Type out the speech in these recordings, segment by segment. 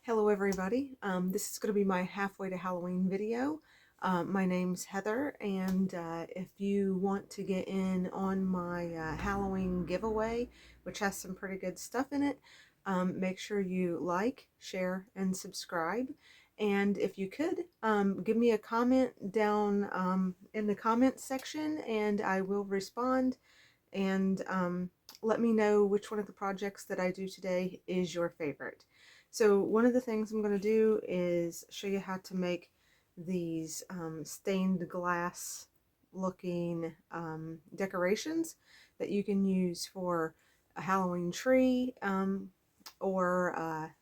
Hello everybody. This is going to be my halfway to Halloween video. My name's Heather, and if you want to get in on my Halloween giveaway, which has some pretty good stuff in it, make sure you like, share, and subscribe. And if you could, give me a comment down in the comments section, and I will respond. And let me know which one of the projects that I do today is your favorite. So one of the things I'm going to do is show you how to make these stained glass looking decorations that you can use for a Halloween tree, or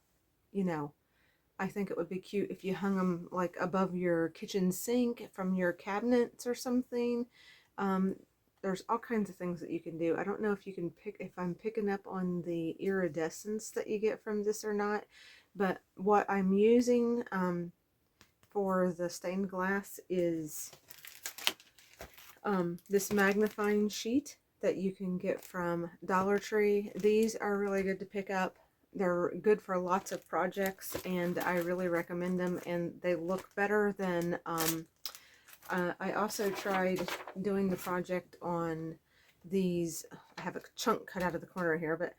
you know, I think it would be cute if you hung them like above your kitchen sink from your cabinets or something. Um, there's all kinds of things that you can do. I don't know if you can pick, if I'm picking up on the iridescence that you get from this or not, but what I'm using for the stained glass is this magnifying sheet that you can get from Dollar Tree. These are really good to pick up. They're good for lots of projects, and I really recommend them, and they look better than I also tried doing the project on these. I have a chunk cut out of the corner here, but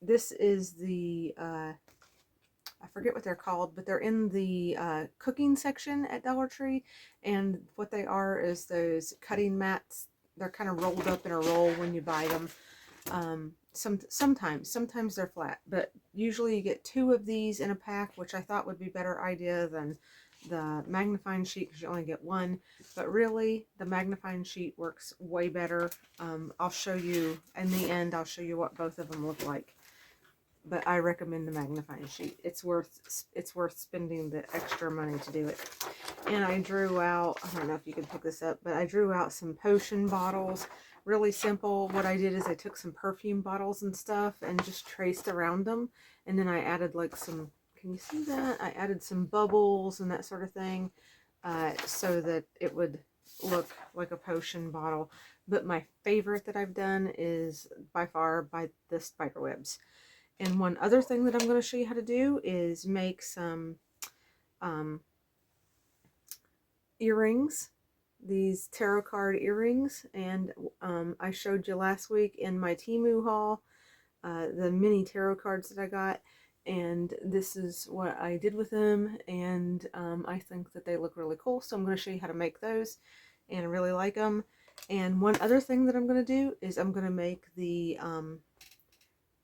this is the I forget what they're called, but they're in the cooking section at Dollar Tree, and what they are is those cutting mats. They're kind of rolled up in a roll when you buy them. Sometimes they're flat, but usually you get two of these in a pack, which I thought would be a better idea than the magnifying sheet because you only get one. But really, the magnifying sheet works way better. I'll show you in the end. I'll show you what both of them look like. But I recommend the magnifying sheet. It's worth spending the extra money to do it. And I drew out, I don't know if you can pick this up, but I drew out some potion bottles. Really simple. What I did is I took some perfume bottles and stuff and just traced around them. And then I added like some, can you see that? I added some bubbles and that sort of thing, so that it would look like a potion bottle. But my favorite that I've done is by far by the spider webs. And one other thing that I'm going to show you how to do is make some earrings, these tarot card earrings. And I showed you last week in my Temu haul the mini tarot cards that I got. And this is what I did with them. And I think that they look really cool. So I'm going to show you how to make those. And I really like them. And one other thing that I'm going to do is I'm going to make the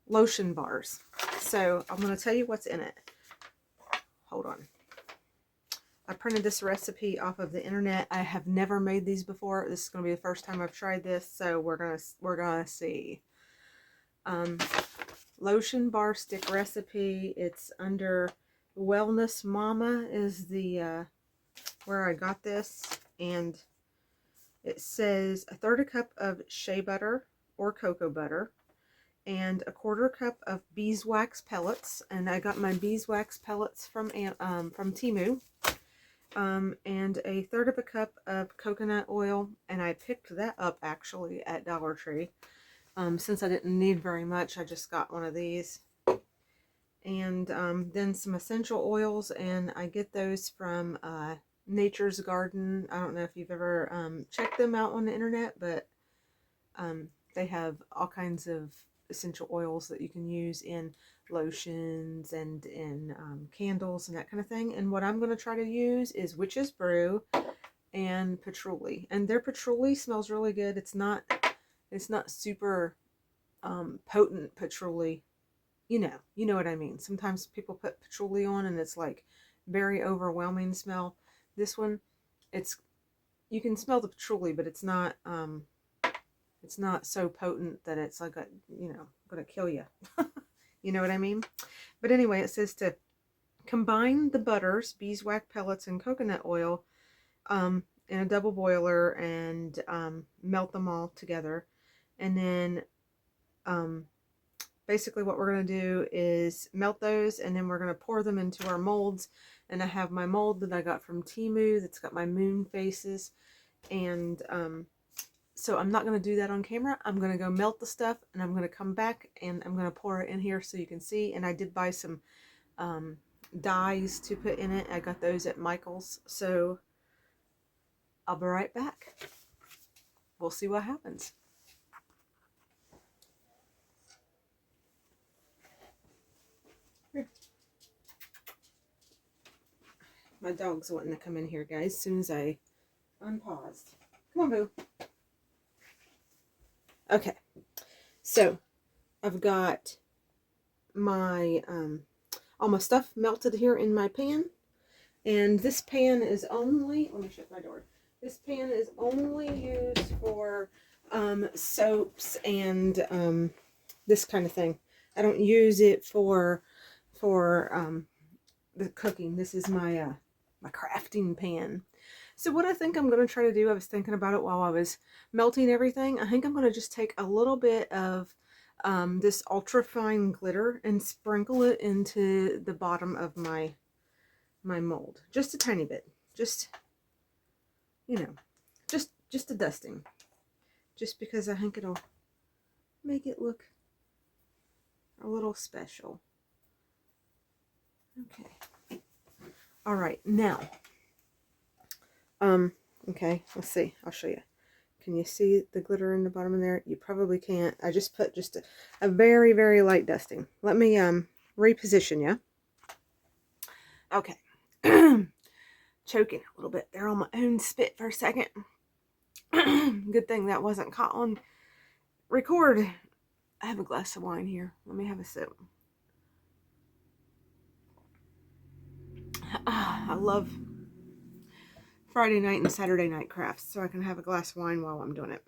lotion bars. So I'm going to tell you what's in it. Hold on. I printed this recipe off of the internet. I have never made these before. This is going to be the first time I've tried this, so we're gonna see. Lotion bar stick recipe. It's under Wellness Mama is the where I got this, and it says a third a cup of shea butter or cocoa butter, and a quarter cup of beeswax pellets, and I got my beeswax pellets from Temu, and a third of a cup of coconut oil, and I picked that up actually at Dollar Tree. Since I didn't need very much, I just got one of these. And then some essential oils, and I get those from Nature's Garden. I don't know if you've ever checked them out on the internet, but they have all kinds of essential oils that you can use in lotions and in candles and that kind of thing. And what I'm going to try to use is Witch's Brew and patchouli. And their patchouli smells really good. It's not super potent patchouli. You know what I mean. Sometimes people put patchouli on and it's like very overwhelming smell. This one, you can smell the patchouli, but it's not so potent that it's like gonna kill you. You know what I mean? But anyway, it says to combine the butters, beeswax pellets, and coconut oil in a double boiler and melt them all together. And then basically what we're going to do is melt those, and then we're going to pour them into our molds. And I have my mold that I got from Temu that's got my moon faces. And so I'm not going to do that on camera. I'm going to go melt the stuff, and I'm going to come back and I'm going to pour it in here so you can see. And I did buy some dyes to put in it. I got those at Michael's, so I'll be right back. We'll see what happens. Here. My dog's wanting to come in here, guys, as soon as I unpaused. Come on, Boo. Okay, so I've got my all my stuff melted here in my pan, and this pan is only, let me shut my door. This pan is only used for soaps and this kind of thing. I don't use it for the cooking. This is my my crafting pan. So what I think I'm going to try to do, I was thinking about it while I was melting everything. I think I'm going to just take a little bit of this ultra fine glitter and sprinkle it into the bottom of my mold. Just a tiny bit. Just, you know, just a dusting. Just because I think it'll make it look a little special. Okay. All right, now, okay, let's see. I'll show you. Can you see the glitter in the bottom of there? You probably can't. I just put just a very, very light dusting. Let me reposition you. Okay. Choking a little bit there on my own spit for a second. Good thing that wasn't caught on record. I have a glass of wine here. Let me have a sip. I love Friday night and Saturday night crafts, so I can have a glass of wine while I'm doing it.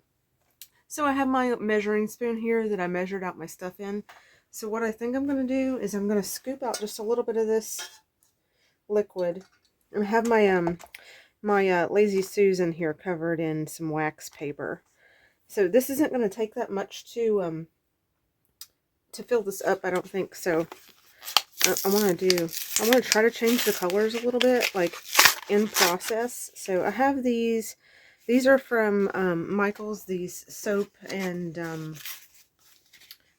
So I have my measuring spoon here that I measured out my stuff in. So what I think I'm going to do is I'm going to scoop out just a little bit of this liquid. I have my my Lazy Susan here covered in some wax paper. So this isn't going to take that much to fill this up, I don't think. So I want to try to change the colors a little bit, like in process. So I have these are from Michael's, these soap and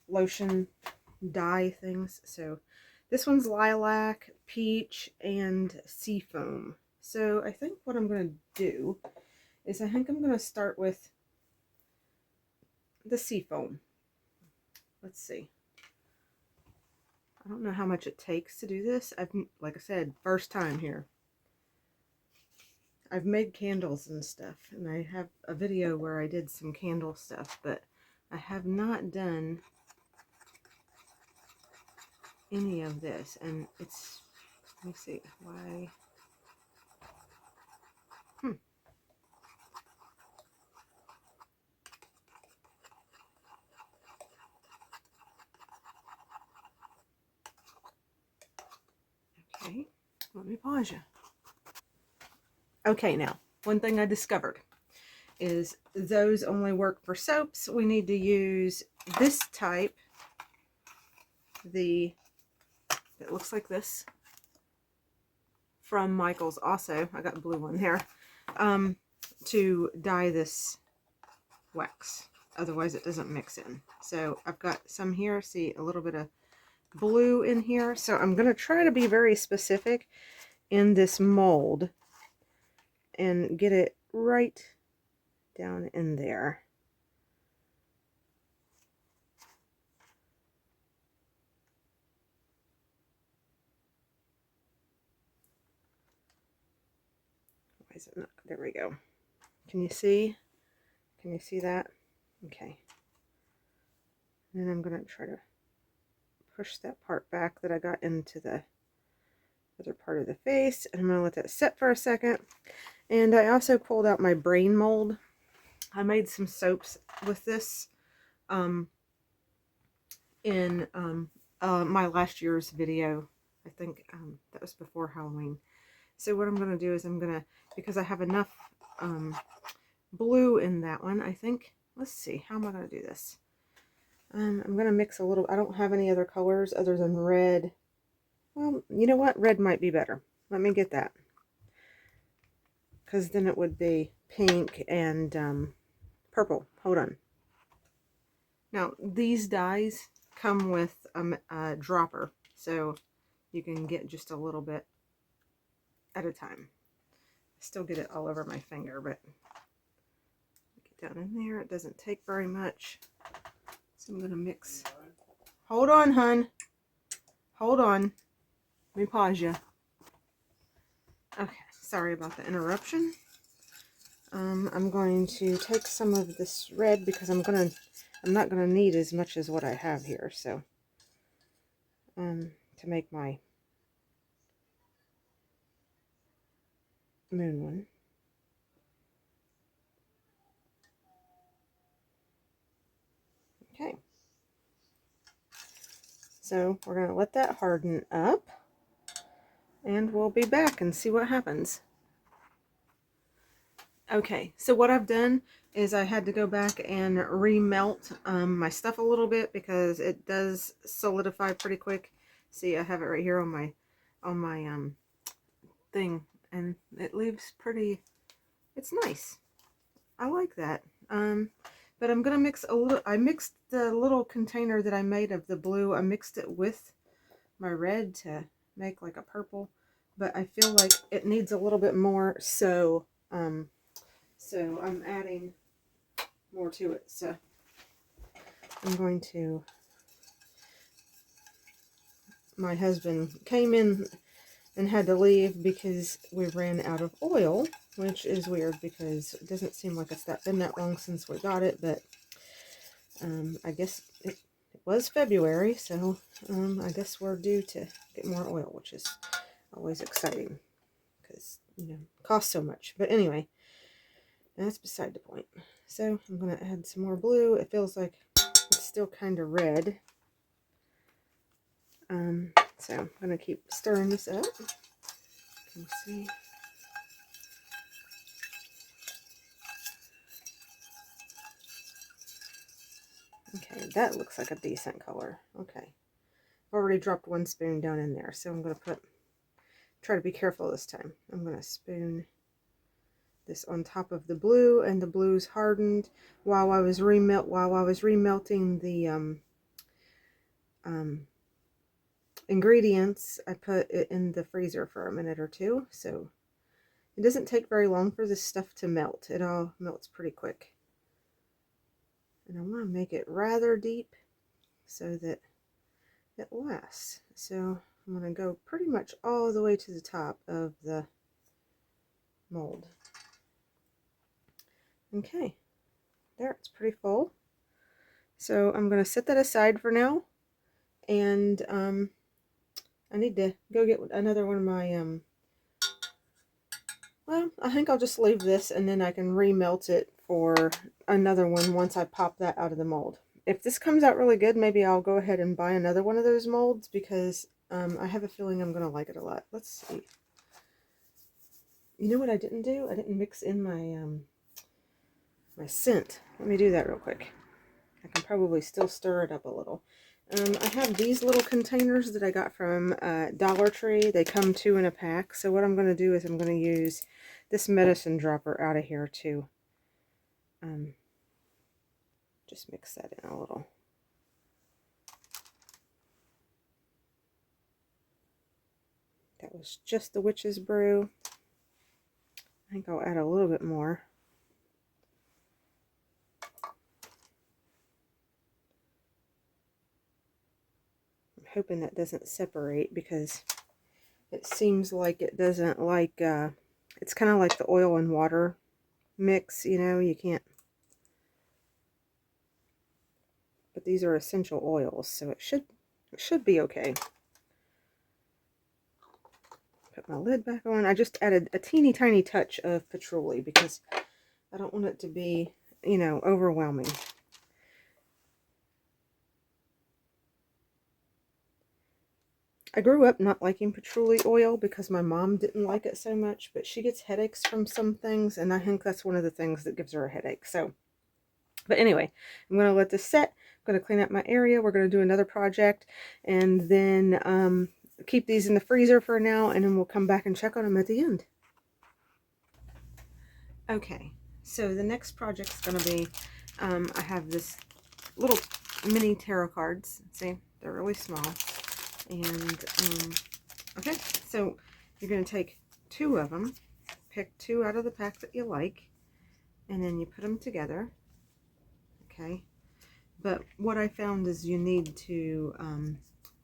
lotion dye things. So this one's lilac, peach, and seafoam. So I think what I'm going to do is I think I'm going to start with the seafoam. Let's see. I don't know how much it takes to do this. Like I said, first time here. I've made candles and stuff, and I have a video where I did some candle stuff, but I have not done any of this, and it's, let me see, why, okay, let me pause you. Okay, now, one thing I discovered is those only work for soaps. We need to use this type, it looks like this, from Michael's also. I got the blue one here, to dye this wax. Otherwise it doesn't mix in. So I've got some here, see a little bit of blue in here. So I'm going to try to be very specific in this mold and get it right down in there. Why is it not? There we go. Can you see? Can you see that? Okay. And then I'm going to try to push that part back that I got into the other part of the face. And I'm going to let that set for a second. And I also pulled out my brain mold. I made some soaps with this in my last year's video. I think that was before Halloween. So what I'm going to do is I'm going to, because I have enough blue in that one, I think, let's see, how am I going to do this? I'm going to mix a little, I don't have any other colors other than red. Well, you know what? Red might be better. Let me get that. Because then it would be pink and purple. Hold on. Now, these dyes come with a dropper. So you can get just a little bit at a time. Still get it all over my finger, but get down in there. It doesn't take very much. So I'm going to mix. Hold on, hun. Hold on. Let me pause you. Okay, sorry about the interruption. I'm going to take some of this red because I'm not gonna need as much as what I have here, so to make my moon one. Okay. So we're gonna let that harden up, and we'll be back and see what happens. Okay, so what I've done is I had to go back and remelt my stuff a little bit because it does solidify pretty quick. See, I have it right here on my thing, and it leaves pretty. It's nice. I like that. But I'm gonna mix a little. I mixed the little container that I made of the blue. I mixed it with my red to make like a purple, but I feel like it needs a little bit more. So I'm adding more to it. So I'm going to. My husband came in and had to leave because we ran out of oil, which is weird because it doesn't seem like it's been that long since we got it, but I guess it was February, so I guess we're due to get more oil, which is always exciting because, you know, it costs so much. But anyway, that's beside the point. So I'm going to add some more blue. It feels like it's still kind of red. So I'm going to keep stirring this up. You can see. Okay, that looks like a decent color. Okay. I've already dropped one spoon down in there, so I'm going to try to be careful this time. I'm going to spoon this on top of the blue, and the blue's hardened while I was remelting the ingredients. I put it in the freezer for a minute or two, so it doesn't take very long for this stuff to melt. It all melts pretty quick. And I want to make it rather deep so that it lasts. So I'm going to go pretty much all the way to the top of the mold. Okay, there, it's pretty full. So I'm going to set that aside for now, and I need to go get another one of my well, I think I'll just leave this and then I can remelt it for another one once I pop that out of the mold. If this comes out really good, maybe I'll go ahead and buy another one of those molds because I have a feeling I'm going to like it a lot. Let's see. You know what I didn't do? I didn't mix in my my scent. Let me do that real quick. I can probably still stir it up a little. I have these little containers that I got from Dollar Tree. They come 2 in a pack. So what I'm going to do is I'm going to use this medicine dropper out of here to just mix that in a little. That was just the witch's brew. I think I'll add a little bit more. Hoping that doesn't separate because it seems like it doesn't like it's kind of like the oil and water mix, you know, you can't, but these are essential oils, so it should be okay. Put my lid back on. I just added a teeny tiny touch of patchouli because I don't want it to be, you know, overwhelming. I grew up not liking patchouli oil because my mom didn't like it so much, but she gets headaches from some things, and I think that's one of the things that gives her a headache. So, but anyway, I'm going to let this set. I'm going to clean up my area. We're going to do another project, and then keep these in the freezer for now, and then we'll come back and check on them at the end. Okay, so the next project's going to be, I have this little mini tarot cards. See, they're really small. And Okay, so you're going to take 2 of them, pick 2 out of the pack that you like, and then you put them together. Okay, but what I found is you need to,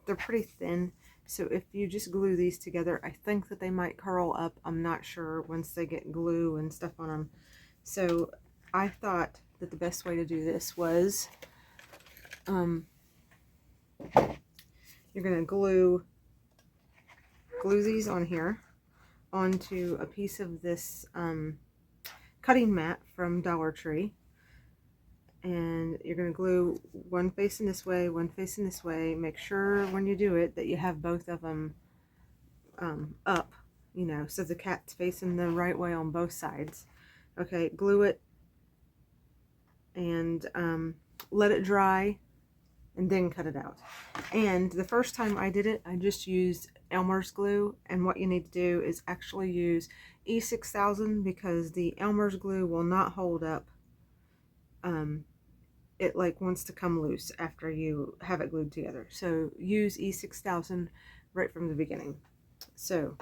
they're pretty thin, so if you just glue these together, I think that they might curl up. I'm not sure once they get glue and stuff on them. So I thought that the best way to do this was, you're going to glue these on here onto a piece of this cutting mat from Dollar Tree, and you're going to glue one facing this way, one facing this way. Make sure when you do it that you have both of them up, you know, so the cat's facing the right way on both sides. Okay, glue it and let it dry and then cut it out. And the first time I did it, I just used Elmer's glue, and what you need to do is actually use E6000 because the Elmer's glue will not hold up. It like wants to come loose after you have it glued together. So use E6000 right from the beginning. So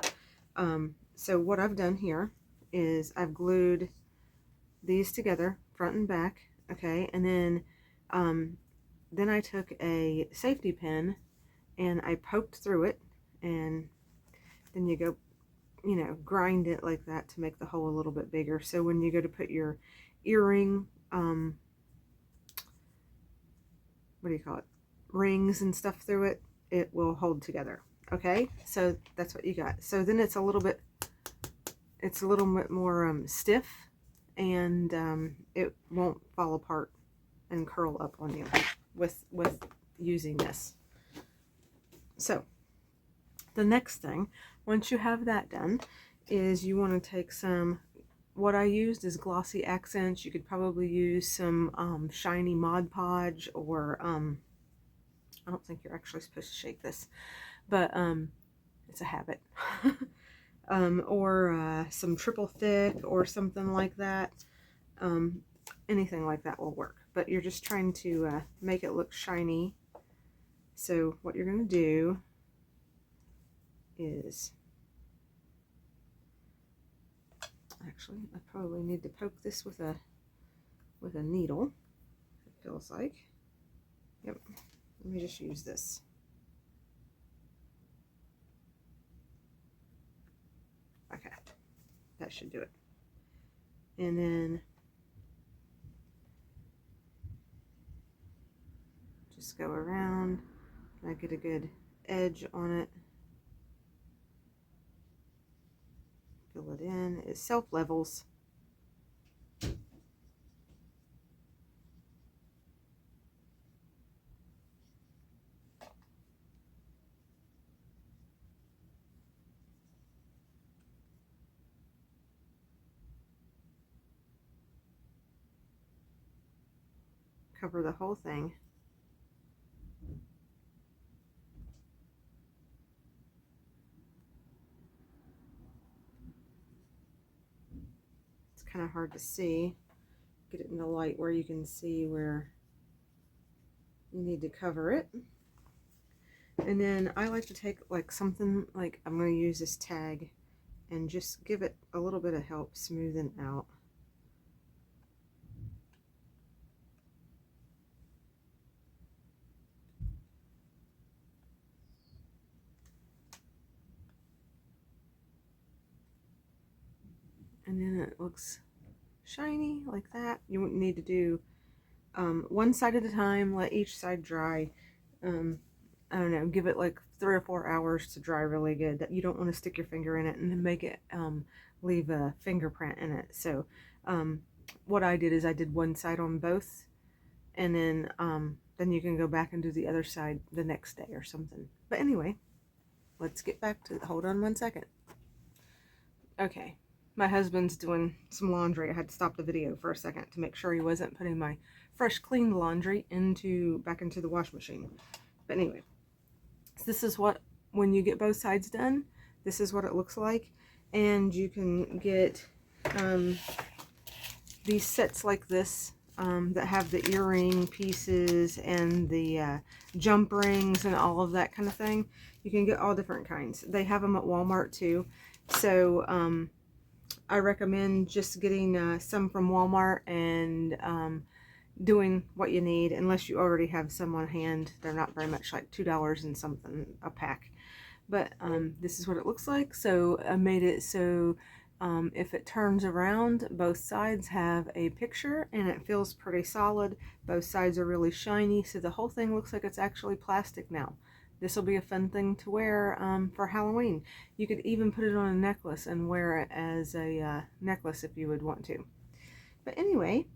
so what I've done here is I've glued these together front and back, okay, and then I took a safety pin and I poked through it, and then you go, you know, grind it like that to make the hole a little bit bigger. So when you go to put your earring, what do you call it, rings and stuff through it, it will hold together. Okay, so that's what you got. So then it's a little bit more stiff, and it won't fall apart and curl up on you with using this. So the next thing, once you have that done, is you want to take some, what I used is Glossy Accents. You could probably use some shiny Mod Podge, or I don't think you're actually supposed to shake this, but it's a habit. Or some Triple Thick or something like that. Anything like that will work, but you're just trying to make it look shiny. So what you're going to do is, actually I probably need to poke this with a needle, it feels like. Yep, let me just use this. Okay, that should do it. And then just go around, and I get a good edge on it. Fill it in. It self-levels. Cover the whole thing. It's kind of hard to see. Get it in the light where you can see where you need to cover it. And then I like to take like something, like I'm going to use this tag and just give it a little bit of help smoothing out. And then it looks shiny like that. You wouldn't need to do one side at a time. Let each side dry. I don't know, give it like 3 or 4 hours to dry really good. You don't want to stick your finger in it and then make it leave a fingerprint in it. So what I did is I did one side on both, and then you can go back and do the other side the next day or something. But anyway, let's get back to, hold on one second. Okay, my husband's doing some laundry. I had to stop the video for a second to make sure he wasn't putting my fresh cleaned laundry back into the wash machine. But anyway, so this is what, when you get both sides done, this is what it looks like. And you can get these sets like this that have the earring pieces and the jump rings and all of that kind of thing. You can get all different kinds. They have them at Walmart too. So I recommend just getting some from Walmart and doing what you need, unless you already have some on hand. They're not very much, like $2 and something a pack. But this is what it looks like. So I made it so if it turns around, both sides have a picture and it feels pretty solid. Both sides are really shiny, so the whole thing looks like it's actually plastic now. This will be a fun thing to wear for Halloween. You could even put it on a necklace and wear it as a necklace if you would want to. But anyway,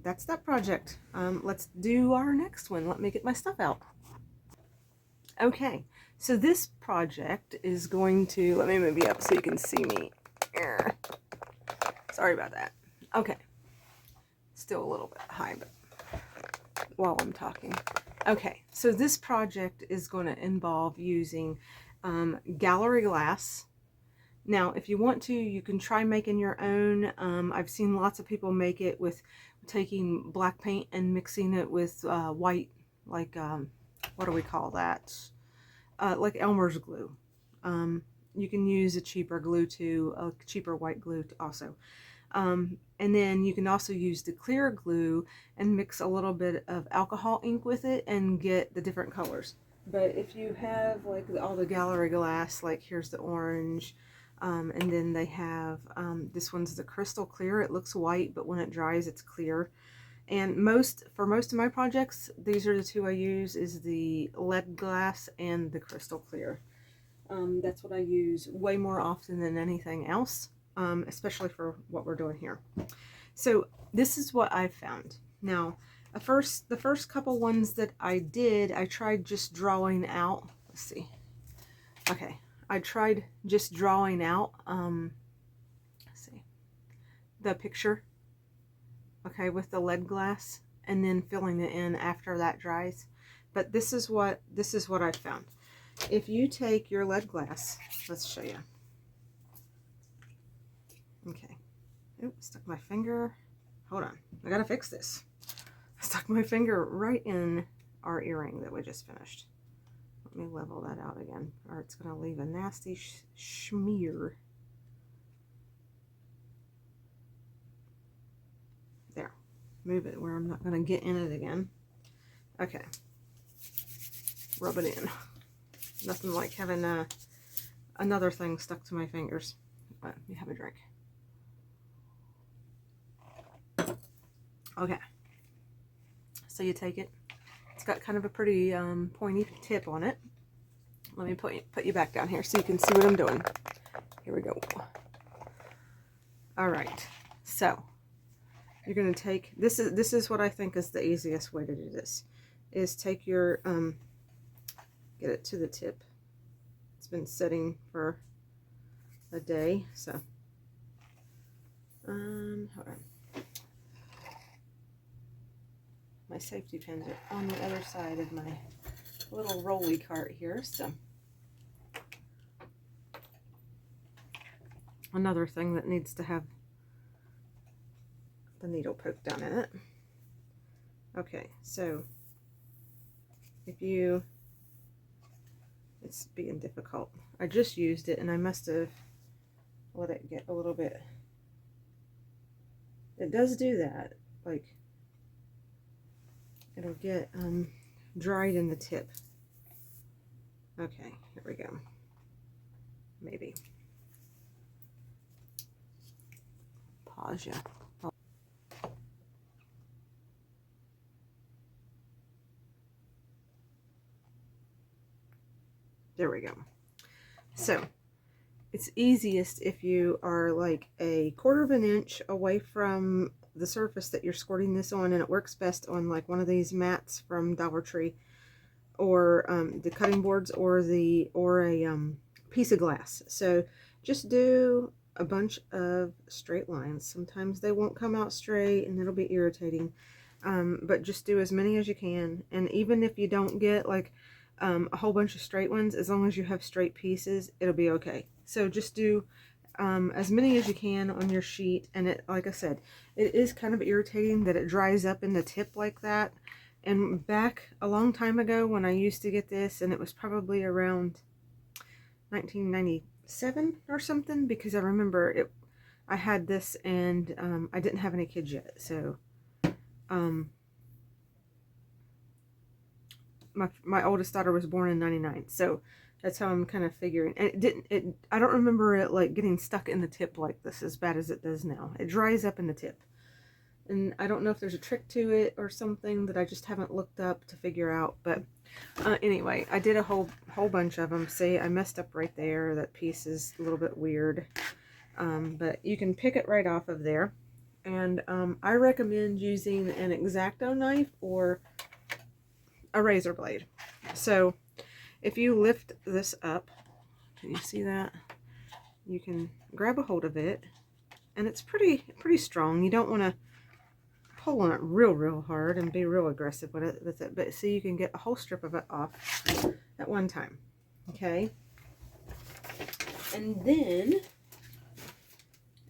that's that project. Let's do our next one. Let me get my stuff out. Okay, so this project is going to, let me move you up so you can see me. Sorry about that. Okay, still a little bit high, but while I'm talking. Okay, so this project is going to involve using gallery glass. Now, if you want to, you can try making your own. I've seen lots of people make it with taking black paint and mixing it with white, like, what do we call that? Like Elmer's glue. You can use a cheaper glue too, a cheaper white glue also. And then you can also use the clear glue and mix a little bit of alcohol ink with it and get the different colors. But if you have like all the gallery glass, like here's the orange, and then they have, this one's the crystal clear. It looks white, but when it dries, it's clear. And for most of my projects, these are the two I use, is the lead glass and the crystal clear. That's what I use way more often than anything else, especially for what we're doing here. So this is what I found. Now, the first couple ones that I did, I tried just drawing out. Let's see. Okay, I tried just drawing out, let's see, the picture, okay, with the lead glass, and then filling it in after that dries. But this is what I found. If you take your lead glass, let's show you. Okay. Oops, stuck my finger. Hold on. I gotta fix this. I stuck my finger right in our earring that we just finished. Let me level that out again, or it's gonna leave a nasty smear. There. Move it where I'm not gonna get in it again. Okay. Rub it in. Nothing like having another thing stuck to my fingers. Let me have a drink. Okay. So you take it. It's got kind of a pretty pointy tip on it. Let me put you back down here so you can see what I'm doing. Here we go. All right. So you're going to take, this is what I think is the easiest way to do this, is take your, get it to the tip. It's been sitting for a day, so, hold on. My safety pins are on the other side of my little rolly cart here, so. Another thing that needs to have the needle poked down in it. Okay, so if you, it's being difficult. I just used it and I must have let it get a little bit. It does do that, like it'll get dried in the tip. Okay, here we go. Maybe. Pause ya. Oh. There we go. So it's easiest if you are like a 1/4 of an inch away from the surface that you're squirting this on, and it works best on like one of these mats from Dollar Tree, or the cutting boards, or a piece of glass. So just do a bunch of straight lines. Sometimes they won't come out straight and it'll be irritating, but just do as many as you can. And even if you don't get like a whole bunch of straight ones, as long as you have straight pieces, it'll be okay. So just do as many as you can on your sheet. And it, like I said, it is kind of irritating that it dries up in the tip like that. And back a long time ago when I used to get this, and it was probably around 1997 or something, because I remember it, I had this, and I didn't have any kids yet, so my oldest daughter was born in 99, so that's how I'm kind of figuring. And I don't remember it like getting stuck in the tip like this as bad as it does now. It dries up in the tip, and I don't know if there's a trick to it or something that I just haven't looked up to figure out. But anyway, I did a whole bunch of them. See, I messed up right there. That piece is a little bit weird, but you can pick it right off of there. And I recommend using an X-Acto knife or a razor blade. So if you lift this up, can you see that? You can grab a hold of it, and it's pretty strong. You don't want to pull on it real hard and be real aggressive with it, but see, you can get a whole strip of it off at one time. Okay, and then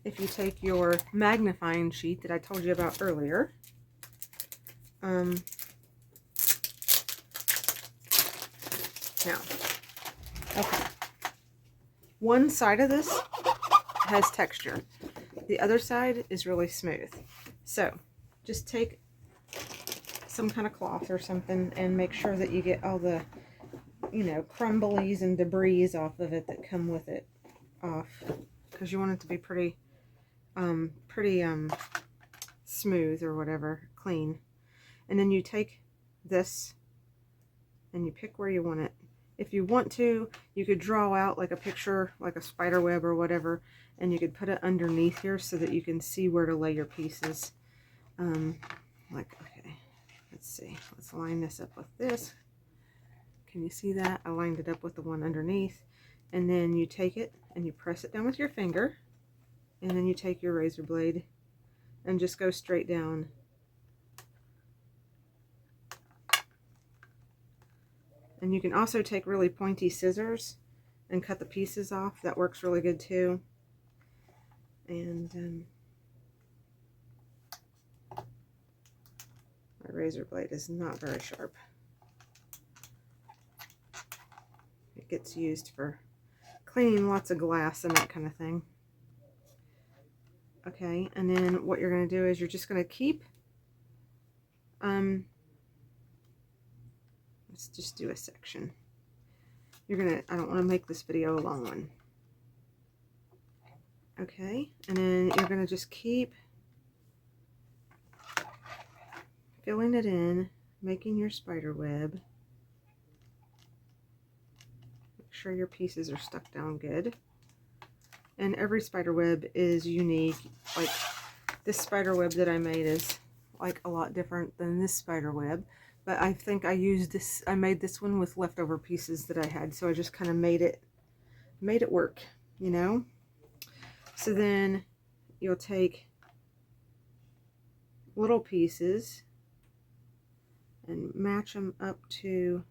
if you take your magnifying sheet that I told you about earlier, now, okay, one side of this has texture, the other side is really smooth. So just take some kind of cloth or something and make sure that you get all the, you know, crumblies and debris off of it that come with it off, because you want it to be pretty smooth or whatever, clean. And then you take this and you pick where you want it. If you want to, you could draw out like a picture, like a spider web or whatever, and you could put it underneath here so that you can see where to lay your pieces. Okay, let's see. Let's line this up with this. Can you see that? I lined it up with the one underneath. And then you take it and you press it down with your finger. And then you take your razor blade and just go straight down. And you can also take really pointy scissors and cut the pieces off. That works really good too. And my razor blade is not very sharp. It gets used for cleaning lots of glass and that kind of thing. Okay, and then what you're going to do is you're just going to keep, let's just do a section. You're going to, I don't want to make this video a long one. Okay, and then you're going to just keep filling it in, making your spider web. Make sure your pieces are stuck down good. And every spider web is unique. Like this spider web that I made is like a lot different than this spider web. But I think I made this one with leftover pieces that I had. So I just kind of made it work, you know? So then you'll take little pieces and match them up to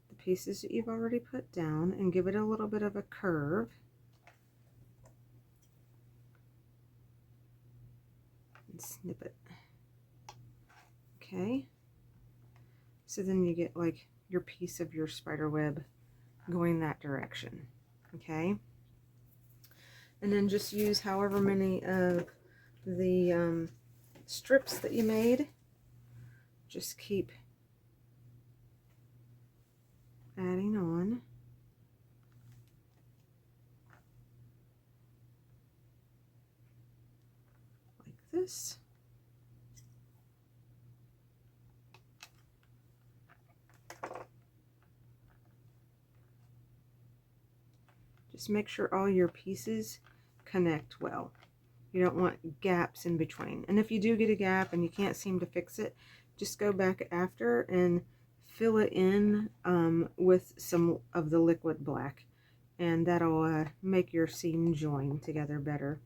the pieces that you've already put down and give it a little bit of a curve. Snip it. Okay, so then you get like your piece of your spider web going that direction. Okay, and then just use however many of the strips that you made. Just keep adding on. This. Just make sure all your pieces connect well. You don't want gaps in between. And if you do get a gap and you can't seem to fix it, just go back after and fill it in with some of the liquid black, and that'll make your seam join together better.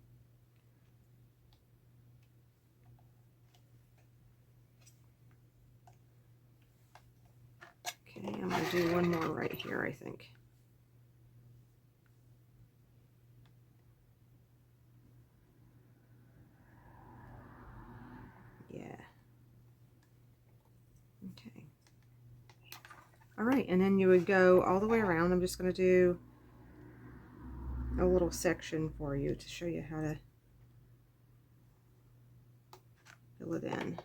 Okay, I'm going to do one more right here, I think. Okay. All right, and then you would go all the way around. I'm just going to do a little section for you to show you how to fill it in.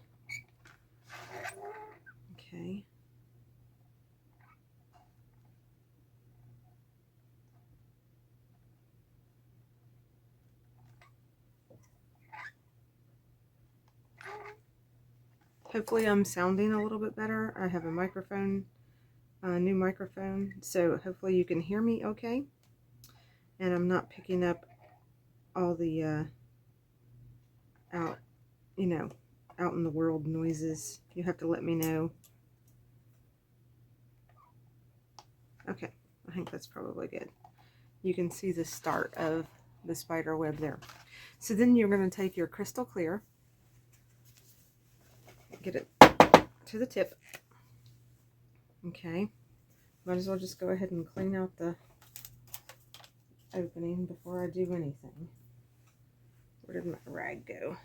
Okay. Hopefully I'm sounding a little bit better. I have a microphone, a new microphone, so hopefully you can hear me okay. And I'm not picking up all the out in the world noises. You have to let me know. Okay, I think that's probably good. You can see the start of the spider web there. So then you're going to take your crystal clear, get it to the tip. Okay, might as well just go ahead and clean out the opening before I do anything. Where did my rag go?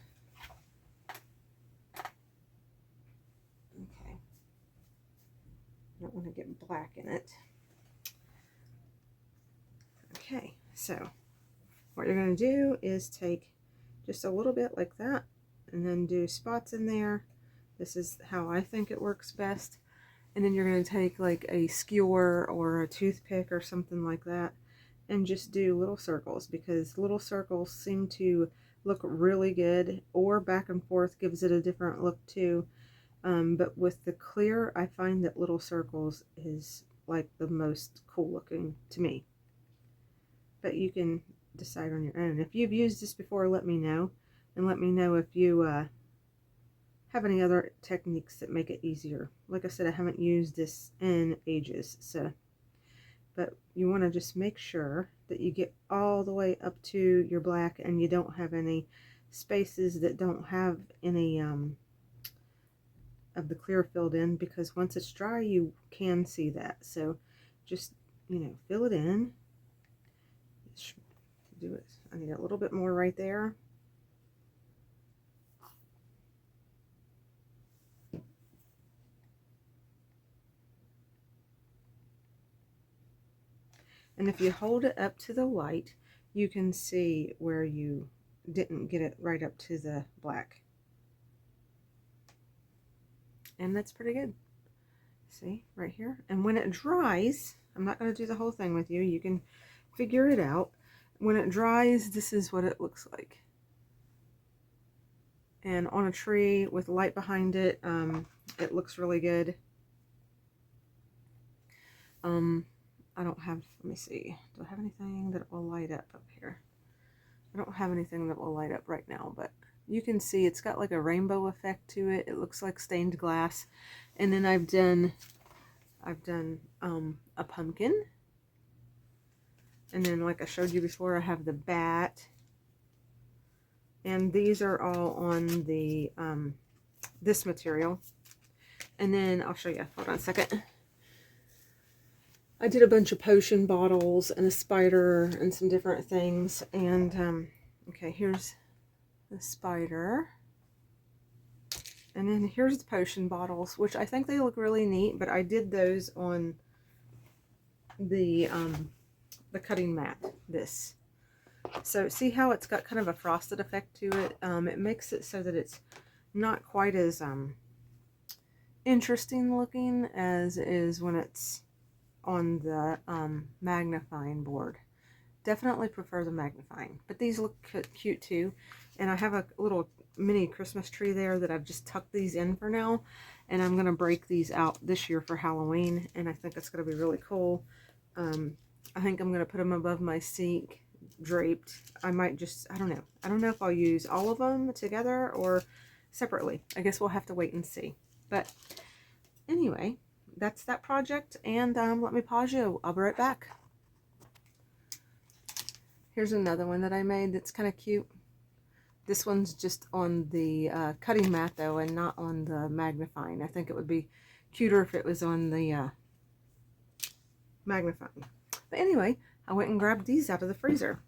Okay, I don't want to get black in it. Okay, so what you're going to do is take just a little bit like that and then do spots in there. This is how I think it works best. And then you're going to take like a skewer or a toothpick or something like that and just do little circles, because little circles seem to look really good, or back and forth gives it a different look too. But with the clear, I find that little circles is like the most cool looking to me. But you can decide on your own. If you've used this before, let me know. And let me know if you have any other techniques that make it easier. Like I said, I haven't used this in ages. But you want to just make sure that you get all the way up to your black and you don't have any spaces that don't have any of the clear filled in, because once it's dry you can see that. So just, fill it in. Do it. I need a little bit more right there. And if you hold it up to the light, you can see where you didn't get it right up to the black. And that's pretty good. See, right here. And when it dries, I'm not going to do the whole thing with you. You can figure it out. When it dries, this is what it looks like. And on a tree with light behind it, it looks really good. I don't have, let me see, do I have anything that will light up here? I don't have anything that will light up right now, but you can see it's got like a rainbow effect to it. It looks like stained glass. And then I've done a pumpkin. And then, like I showed you before, I have the bat. And these are all on the this material. And then I'll show you. Hold on a second. I did a bunch of potion bottles and a spider and some different things. And okay, here's the spider. And then here's the potion bottles, which I think they look really neat, but I did those on the cutting mat, this. So see how it's got kind of a frosted effect to it? It makes it so that it's not quite as interesting looking as it is when it's on the magnifying board. Definitely prefer the magnifying, but these look cute too. And I have a little mini Christmas tree there that I've just tucked these in for now, and I'm going to break these out this year for Halloween, and I think it's going to be really cool. I think I'm going to put them above my sink, draped. I might just, I don't know if I'll use all of them together or separately. I guess we'll have to wait and see. But anyway, that's that project, and let me pause you. I'll be right back. Here's another one that I made that's kind of cute. This one's just on the cutting mat though, and not on the magnifying. I think it would be cuter if it was on the magnifying. But anyway, I went and grabbed these out of the freezer.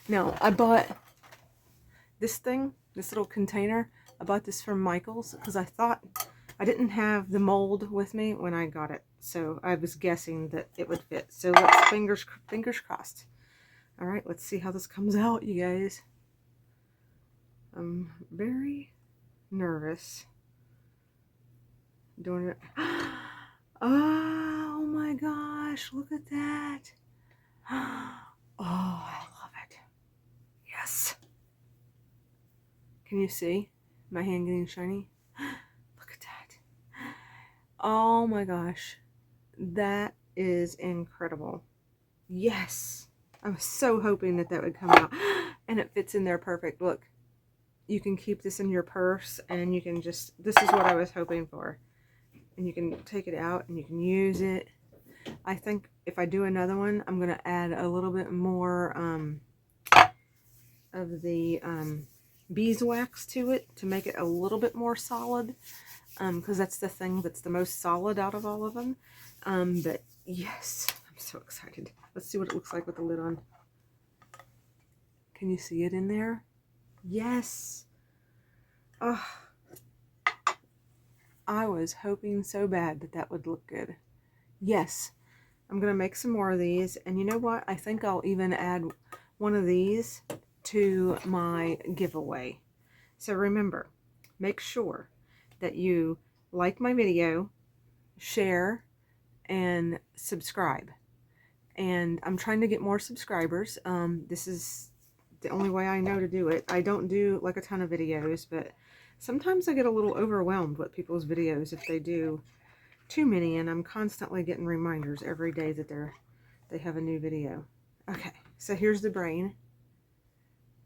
Now, I bought this thing, this little container. I bought this from Michael's because I thought I didn't have the mold with me when I got it, so I was guessing that it would fit. So let's fingers crossed. All right, let's see how this comes out, you guys. I'm very nervous doing it. Oh my gosh, look at that. Oh, I love it. Yes. Can you see my hand getting shiny? Look at that. Oh my gosh. That is incredible. Yes. I was so hoping that that would come out. And it fits in there perfect. Look. You can keep this in your purse and you can just, this is what I was hoping for. And you can take it out and you can use it. I think if I do another one, I'm going to add a little bit more of the beeswax to it to make it a little bit more solid. Because that's the thing that's the most solid out of all of them. But yes, I'm so excited. Let's see what it looks like with the lid on. Can you see it in there? Yes. Oh, I was hoping so bad that that would look good. Yes, I'm going to make some more of these. And you know what? I think I'll even add one of these to my giveaway. So remember, make sure that you like my video, share, and subscribe. And I'm trying to get more subscribers. This is the only way I know to do it. I don't do like a ton of videos, but sometimes I get a little overwhelmed with people's videos if they do too many, and I'm constantly getting reminders every day that they have a new video. Okay, so here's the brain.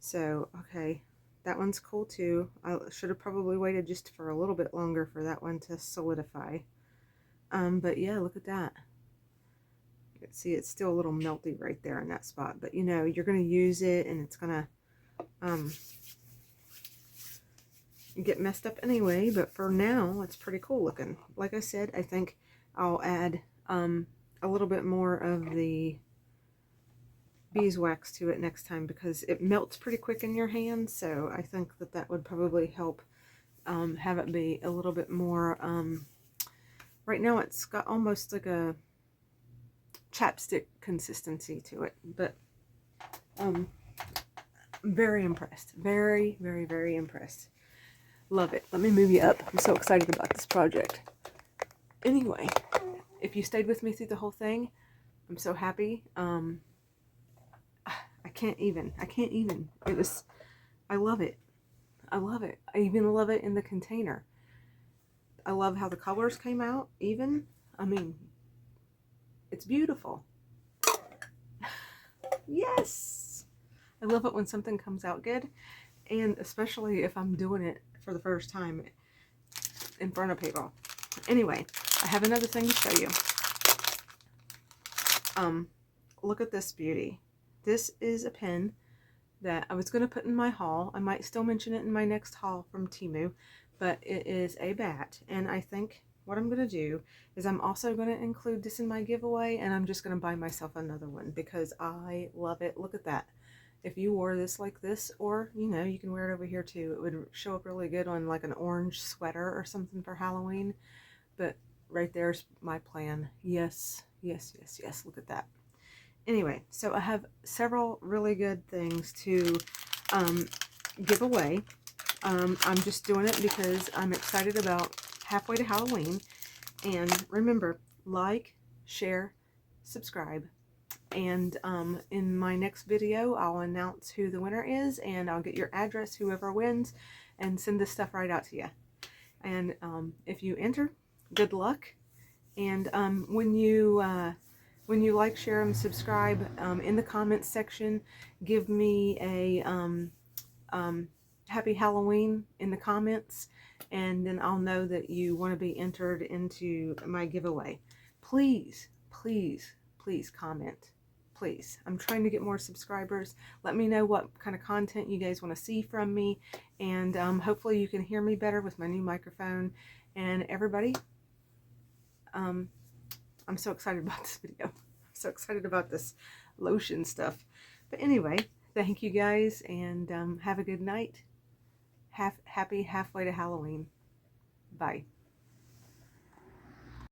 So, okay, that one's cool too. I should have probably waited just for a little bit longer for that one to solidify. But yeah, look at that. You can see it's still a little melty right there in that spot, but you know, you're going to use it and it's going to get messed up anyway, but for now it's pretty cool looking. Like I said, I think I'll add a little bit more of the beeswax to it next time because it melts pretty quick in your hand, so I think that that would probably help have it be a little bit more right now it's got almost like a chapstick consistency to it, but very impressed. Very, very, very impressed. Love it. Let me move you up. I'm so excited about this project. Anyway, if you stayed with me through the whole thing, I'm so happy. I can't even. It was, I love it. I love it. I even love it in the container. I love how the colors came out even. I mean, it's beautiful. Yes! I love it when something comes out good, and especially if I'm doing it for the first time in front of people. Anyway, I have another thing to show you. Look at this beauty. This is a pen that I was going to put in my haul. I might still mention it in my next haul from Temu, but it is a bat, and I think what I'm going to do is I'm also going to include this in my giveaway, and I'm just going to buy myself another one because I love it. Look at that. If you wore this like this, or, you know, you can wear it over here too, it would show up really good on like an orange sweater or something for Halloween. But right there's my plan. Yes, yes, yes, yes. Look at that. Anyway, so I have several really good things to give away. I'm just doing it because I'm excited about halfway to Halloween. And remember, like, share, subscribe. And in my next video, I'll announce who the winner is, and I'll get your address, whoever wins, and send this stuff right out to you. And if you enter, good luck. And when you like, share, and subscribe, in the comments section, give me a happy Halloween in the comments, and then I'll know that you want to be entered into my giveaway. Please, please, please comment. Please. I'm trying to get more subscribers. Let me know what kind of content you guys want to see from me, and hopefully you can hear me better with my new microphone. And everybody, I'm so excited about this video. I'm so excited about this lotion stuff. But anyway, thank you guys, and have a good night. Happy halfway to Halloween. Bye.